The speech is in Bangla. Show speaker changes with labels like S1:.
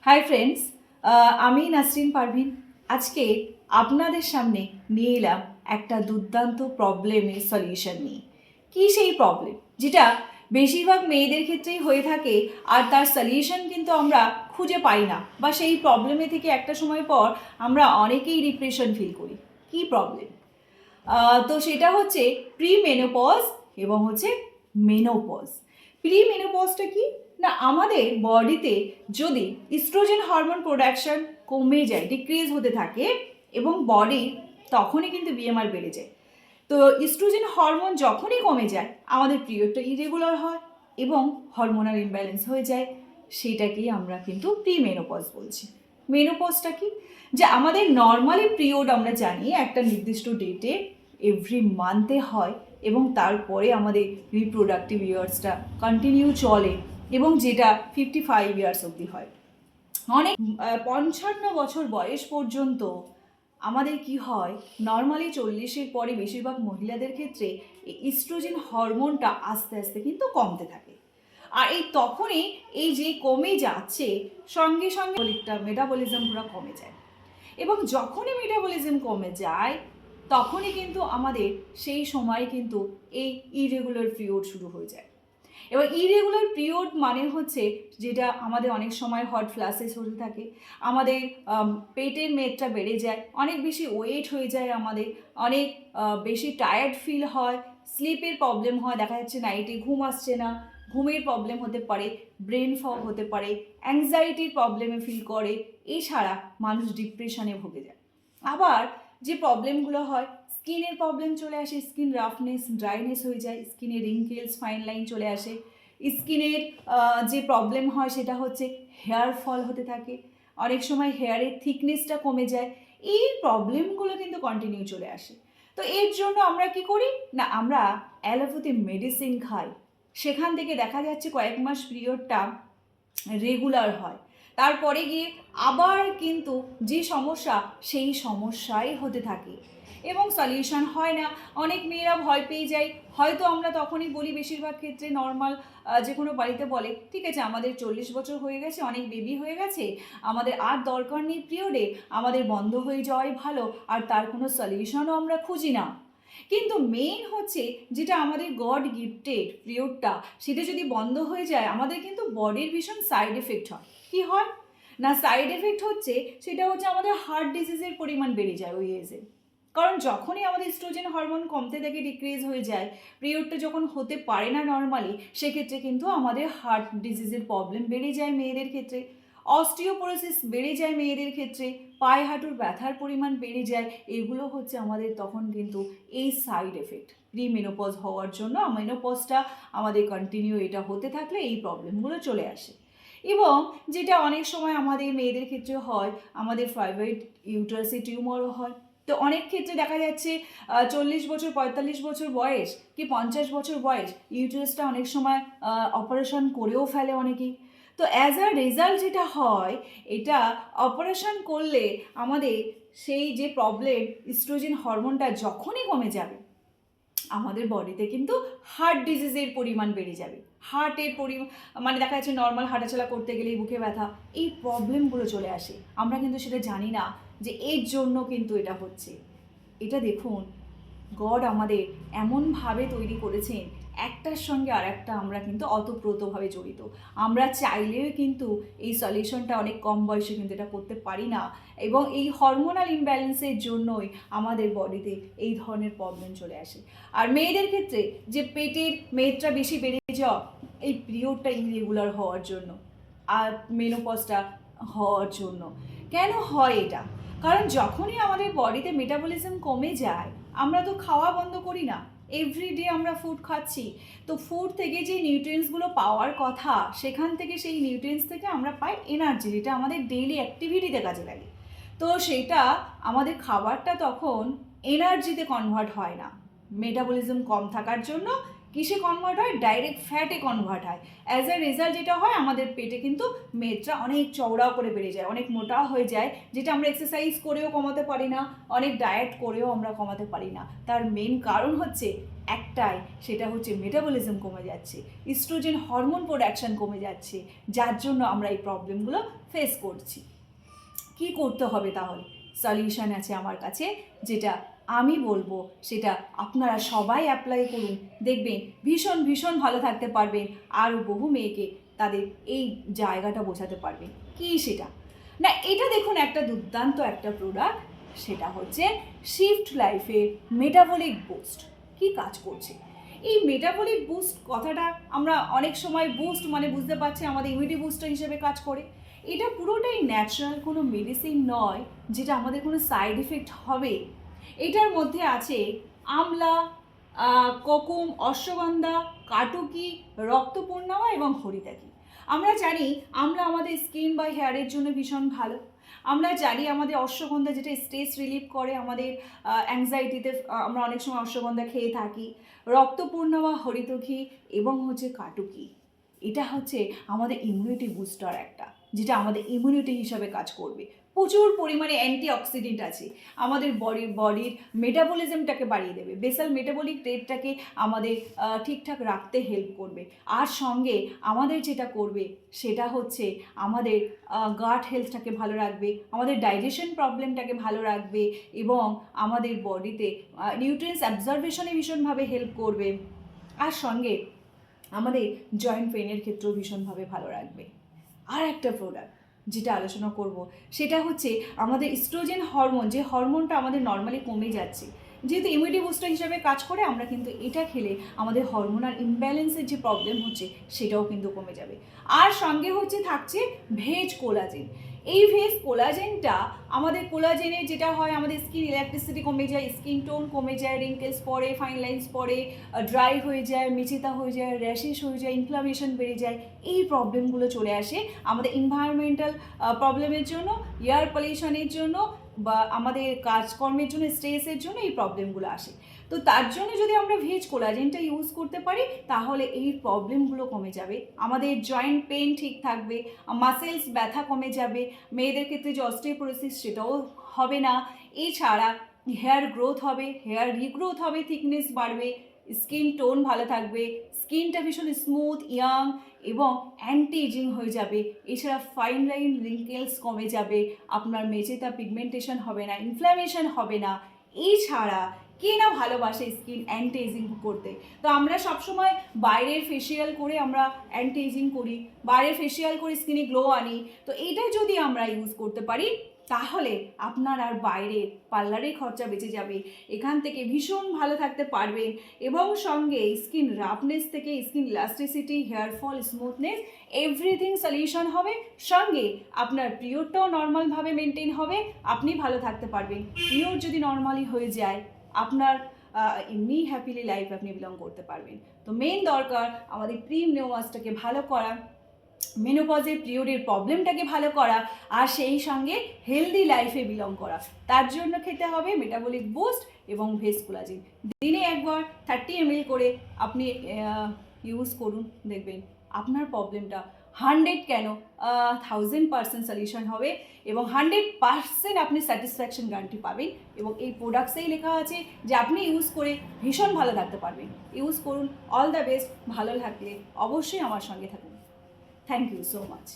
S1: হাই ফ্রেন্ডস, আমি নাসরিন পারভিন। আজকে আপনাদের সামনে নিয়ে এলাম একটা দুর্দান্ত প্রবলেমের সলিউশন নিয়ে। কি সেই প্রবলেম যেটা বেশিরভাগ মেয়েদের ক্ষেত্রেই হয়ে থাকে, আর তার সলিউশন কিন্তু আমরা খুঁজে পাই না, বা সেই প্রবলেমে থেকে একটা সময় পর আমরা অনেকেই ডিপ্রেশন ফিল করি। কি প্রবলেম? তো সেটা হচ্ছে প্রি মেনোপজ এবং হচ্ছে মেনোপজ। প্রি মেনোপজটা কি না, আমাদের বডিতে যদি ইস্ট্রোজেন হরমোন প্রোডাকশন কমে যায়, ডিক্রিজ হতে থাকে, এবং বডি তখনই কিন্তু বিএমআর বেড়ে যায়। তো ইস্ট্রোজেন হরমোন যখনই কমে যায় আমাদের পিরিয়ডটা ইরেগুলার হয় এবং হরমোনাল ইমব্যালেন্স হয়ে যায়। সেটাকেই আমরা কিন্তু প্রি মেনোপজ বলছি। মেনোপজটা কি, যে আমাদের নর্মালি পিরিয়ড আমরা জানি একটা নির্দিষ্ট ডেটে এভরি মান্থে হয়, এবং তারপরে আমাদের রিপ্রোডাক্টিভ ইয়ার্সটা কন্টিনিউ চলে, এবং যেটা 55 ইয়ার্স অবধি হয়। অনেক 55 বছর বয়স পর্যন্ত আমাদের কি হয়, নর্মালি 40-এর পরে বেশিরভাগ মহিলাদের ক্ষেত্রে এই ইস্ট্রোজেন হরমোনটা আস্তে আস্তে কিন্তু কমতে থাকে। আর এই তখনই এই যে কমে যাচ্ছে, সঙ্গে সঙ্গে মেটাবলিজম পুরো কমে যায়, এবং যখনই মেটাবলিজম কমে যায় তখনই কিন্তু আমাদের সেই সময় কিন্তু এই ইরেগুলার পিরিয়ড শুরু হয়ে যায়। এবার ইরেগুলার পিরিয়ড মানে হচ্ছে যেটা আমাদের অনেক সময় হট ফ্ল্যাশেস হতে থাকে, আমাদের পেটের মেদটা বেড়ে যায়, অনেক বেশি ওয়েট হয়ে যায়, আমাদের অনেক বেশি টায়ার্ড ফিল হয়, স্লিপের প্রবলেম হয়, দেখা যাচ্ছে নাইটে ঘুম আসছে না, ঘুমের প্রবলেম হতে পারে, ব্রেন ফগ হতে পারে, অ্যাংজাইটির প্রবলেমে ফিল করে, এছাড়া মানুষ ডিপ্রেশনে ভুগে যায়। আবার যে প্রবলেমগুলো হয়, স্কিনের প্রবলেম চলে আসে, স্কিন রাফনেস, ড্রাইনেস হয়ে যায়, স্কিনের রিঙ্কেলস, ফাইন লাইন চলে আসে। স্কিনের যে প্রবলেম হয় সেটা হচ্ছে হেয়ার ফল হতে থাকে, অনেক সময় হেয়ারের থিকনেসটা কমে যায়। এই প্রবলেমগুলো কিন্তু কন্টিনিউ চলে আসে। তো এর জন্য আমরা কি করি না, আমরা অ্যালোপ্যাথি মেডিসিন খাই, সেখান থেকে দেখা যাচ্ছে কয়েক মাস পিরিয়ডটা রেগুলার হয়, তারপরে গিয়ে আবার কিন্তু যে সমস্যা সেই সমস্যাই হতে থাকে এবং সলিউশন হয় না। অনেক মেয়েরা ভয় পেয়ে যায়, হয়তো আমরা তখনই বলি, বেশিরভাগ ক্ষেত্রে নর্মাল যে কোনো বাড়িতে বলে, ঠিক আছে আমাদের 40 বছর হয়ে গেছে, অনেক বেবি হয়ে গেছে, আমাদের আর দরকার নেই পিরিয়ডে, আমাদের বন্ধ হয়ে যাওয়াই ভালো, আর তার কোনো সলিউশনও আমরা খুঁজি না। কিন্তু মেইন হচ্ছে যেটা আমাদের গড গিফটেড পিরিয়ডটা, সেটা যদি বন্ধ হয়ে যায় আমাদের কিন্তু বডির ভীষণ সাইড এফেক্ট হয়। কি হয় না, সাইড এফেক্ট হচ্ছে সেটা হচ্ছে আমাদের হার্ট ডিজিজের পরিমাণ বেড়ে যায় ওই এজে। কারণ যখনই আমাদের ইস্ট্রোজেন হরমোন কমতে থেকে ডিক্রিজ হয়ে যায়, পিরিয়ডটা যখন হতে পারে না নর্মালি, সেক্ষেত্রে কিন্তু আমাদের হার্ট ডিজিজের প্রবলেম বেড়ে যায় মেয়েদের ক্ষেত্রে, অস্টিওপোরোসিস বেড়ে যায় মেয়েদের ক্ষেত্রে, পায়ে হাঁটুর ব্যথার পরিমাণ বেড়ে যায়। এগুলো হচ্ছে আমাদের তখন কিন্তু এই সাইড এফেক্ট প্রি মেনোপজ হওয়ার জন্য। মেনোপজটা আমাদের কন্টিনিউ এটা হতে থাকলে এই প্রবলেমগুলো চলে আসে। এবং যেটা অনেক সময় আমাদের মেয়েদের ক্ষেত্রে হয়, আমাদের ফাইব্রয়েড ইউটারাসে টিউমারও হয়। তো অনেক ক্ষেত্রে দেখা যাচ্ছে 40 বছর, 45 বছর বয়স কি 50 বছর বয়স, ইউটারাসটা অনেক সময় অপারেশন করেও ফেলে অনেকেই। তো অ্যাজ আ রেজাল্ট যেটা হয়, এটা অপারেশন করলে আমাদের সেই যে প্রবলেম, ইস্ট্রোজেন হরমোনটা যখনই কমে যাবে আমাদের বডিতে কিন্তু হার্ট ডিজিজের পরিমাণ বেড়ে যাবে। হার্টের পরিমাণ মানে দেখা যাচ্ছে নর্মাল হাঁটাচলা করতে গেলেই বুকে ব্যথা, এই প্রবলেমগুলো চলে আসে। আমরা কিন্তু সেটা জানি না যে এর জন্য কিন্তু এটা হচ্ছে। এটা দেখুন, গড আমাদের এমনভাবে তৈরি করেছেন, একটার সঙ্গে আর একটা আমরা কিন্তু অতপ্রতভাবে জড়িত। আমরা চাইলেও কিন্তু এই সলিউশনটা অনেক কম বয়সে কিন্তু এটা করতে পারি না, এবং এই হরমোনাল ইমব্যালেন্সের জন্যই আমাদের বডিতে এই ধরনের প্রবলেম চলে আসে। আর মেয়েদের ক্ষেত্রে যে পেটের মেদটা বেশি বেড়ে যাওয়া, এই পিরিয়ডটা ইরেগুলার হওয়ার জন্য, আর মেনোপজটা হওয়ার জন্য। কেন হয় এটা? কারণ যখনই আমাদের বডিতে মেটাবলিজম কমে যায়, আমরা তো খাওয়া বন্ধ করি না, এভরিডে আমরা ফুড খাচ্ছি। তো ফুড থেকে যে নিউট্রিয়েন্টসগুলো পাওয়ার কথা, সেখান থেকে সেই নিউট্রিয়েন্টস থেকে আমরা পাই এনার্জি, যেটা আমাদের ডেইলি অ্যাক্টিভিটিতে কাজে লাগে। তো সেটা আমাদের খাবারটা তখন এনার্জিতে কনভার্ট হয় না, মেটাবলিজম কম থাকার জন্য কিসে কনভার্ট হয়? ডাইরেক্ট ফ্যাটে কনভার্ট হয়। অ্যাজ এ রেজাল্ট যেটা হয়, আমাদের পেটে কিন্তু মেদটা অনেক চওড়াও করে বেড়ে যায়, অনেক মোটাও হয়ে যায়, যেটা আমরা এক্সারসাইজ করেও কমাতে পারি না, অনেক ডায়েট করেও আমরা কমাতে পারি না। তার মেন কারণ হচ্ছে একটাই, সেটা হচ্ছে মেটাবলিজম কমে যাচ্ছে, ইস্ট্রোজেন হরমোন প্রোডাকশন কমে যাচ্ছে, যার জন্য আমরা এই প্রবলেমগুলো ফেস করছি। কি করতে হবে তাহলে? সলিউশন আছে আমার কাছে, যেটা আমি বলবো সেটা আপনারা সবাই অ্যাপ্লাই করুন, দেখবেন ভীষণ ভীষণ ভালো থাকতে পারবেন, আরও বহু মেয়েকে তাদের এই জায়গাটা বোঝাতে পারবেন। কি সেটা? না, এটা দেখুন একটা দুর্দান্ত একটা প্রোডাক্ট, সেটা হচ্ছে শিফট লাইফের মেটাবলিক বুস্ট। কি কাজ করছে এই মেটাবলিক বুস্ট? কথাটা আমরা অনেক সময় বুস্ট মানে বুঝতে পারছি আমাদের ইমিউনিটি বুস্টার হিসেবে কাজ করে। এটা পুরোটাই ন্যাচারাল, কোনো মেডিসিন নয় যেটা আমাদের কোনো সাইড এফেক্ট হবে। এটার মধ্যে আছে আমলা, কোকুম, অশ্বগন্ধা, কাটুকি, রক্তপূর্ণিমা এবং হরিতাকি। আমরা জানি আমলা আমাদের স্কিন বা হেয়ারের জন্য ভীষণ ভালো। আমরা জানি আমাদের অশ্বগন্ধা যেটা স্ট্রেস রিলিফ করে, আমাদের অ্যাংজাইটিতে আমরা অনেক সময় অশ্বগন্ধা খেয়ে থাকি। রক্তপূর্ণিমা, হরিতকি এবং হচ্ছে কাটুকি, এটা হচ্ছে আমাদের ইমিউনিটি বুস্টার একটা, যেটা আমাদের ইমিউনিটি হিসাবে কাজ করবে। প্রচুর পরিমাণে অ্যান্টিঅক্সিডেন্ট আছে, আমাদের বডির মেটাবলিজমটাকে বাড়িয়ে দেবে, বেসাল মেটাবলিক রেটটাকে আমাদের ঠিকঠাক রাখতে হেল্প করবে। আর সঙ্গে আমাদের যেটা করবে সেটা হচ্ছে আমাদের গাট হেলথটাকে ভালো রাখবে, আমাদের ডাইজেশন প্রবলেমটাকে ভালো রাখবে এবং আমাদের বডিতে নিউট্রিয়েন্টস অ্যাবজর্বেশনে ভীষণভাবে হেল্প করবে। আর সঙ্গে আমাদের জয়েন্ট পেনের ক্ষেত্রেও ভীষণভাবে ভালো রাখবে। আর একটা প্রোডাক্ট যেটা আলোচনা করব সেটা হচ্ছে আমাদের ইস্ট্রোজেন হরমোন, যে হরমোনটা আমাদের নর্মালি কমে যাচ্ছে, যেহেতু ইমিউনিটি বুস্টার হিসাবে কাজ করে, আমরা কিন্তু এটা খেলে আমাদের হরমোনাল ইমব্যালেন্সের যে প্রবলেম হচ্ছে সেটাও কিন্তু কমে যাবে। আর সঙ্গে হচ্ছে থাকছে ভেজ কোলাজেন। এই ভেজ কোলাজেনটা, আমাদের কোলাজেনের যেটা হয়, আমাদের স্কিন ইলাস্টিসিটি কমে যায়, স্কিন টোন কমে যায়, রিঙ্কেলস পড়ে, ফাইন লাইন্স পড়ে, ড্রাই হয়ে যায়, মেচেতা হয়ে যায়, র্যাশেস হয়ে যায়, ইনফ্লামেশন বেড়ে যায়। এই প্রবলেমগুলো চলে আসে আমাদের এনভায়রনমেন্টাল প্রবলেমের জন্য, এয়ার পলিউশনের জন্য, বা আমাদের কাজকর্মের জন্য, স্ট্রেসের জন্য এই প্রবলেমগুলো আসে। তো তার জন্য যদি আমরা ভেজ কোলাজেনটা ইউজ করতে পারি তাহলে এই প্রবলেমগুলো কমে যাবে, আমাদের জয়েন্ট পেন ঠিক থাকবে, মাসেলস ব্যথা কমে যাবে, মেয়েদের ক্ষেত্রে যে অস্টিওপোরোসিস সেটাও হবে না। এছাড়া হেয়ার গ্রোথ হবে, হেয়ার রিগ্রোথ হবে, থিকনেস বাড়বে, স্কিন টোন ভালো থাকবে, স্কিনটা ভীষণ স্মুথ, ইয়াং এবং অ্যান্টি এজিং হয়ে যাবে। এছাড়া ফাইন লাইন, রিঙ্কেলস কমে যাবে, আপনার মেচেতা পিগমেন্টেশন হবে না, ইনফ্ল্যামেশন হবে না। এছাড়া কে না ভালোবাসে স্কিন অ্যান্টি এজিং করতে? তো আমরা সবসময় বাইরের ফেসিয়াল করে আমরা অ্যান্টি এজিং করি, বাইরের ফেসিয়াল করে স্কিনে গ্লো আনি। তো এইটা যদি আমরা ইউজ করতে পারি তাহলে আপনার আর বাইরে পার্লারের খরচা বেঁচে যাবে, এখান থেকে ভীষণ ভালো থাকতে পারবেন এবং সঙ্গে স্কিন রাফনেস থেকে skin elasticity, hair fall, smoothness, everything solution হবে। সঙ্গে আপনার পিরিয়ডটাও নর্মালভাবে মেনটেন হবে, আপনি ভালো থাকতে পারবেন। পিরিয়ড যদি নর্মালি হয়ে যায় আপনার এমনি হ্যাপিলি লাইফ আপনি বিলং করতে পারবেন। তো মেন দরকার আমাদের প্রি মেনোপজটাকে ভালো করা, মেনোপজের পিরিয়ডের প্রবলেমটাকে ভালো করা, আর সেই সঙ্গে হেলদি লাইফে বিলং করা। তার জন্য খেতে হবে মেটাবলিক বুস্ট এবং ভেজ কোলাজেন। দিনে একবার 30 ml করে আপনি ইউজ করুন, দেখবেন আপনার প্রবলেমটা 100 কেন 1000% সলিউশন হবে এবং 100% আপনি স্যাটিসফ্যাকশন গ্যারান্টি পাবেন। এবং এই প্রোডাক্টসেই লেখা আছে যে আপনি ইউজ করে ভীষণ ভালো থাকতে পারবেন। ইউজ করুন। All the best. ভালো থাকলে অবশ্যই আমার সঙ্গে থাকুন। Thank you so much.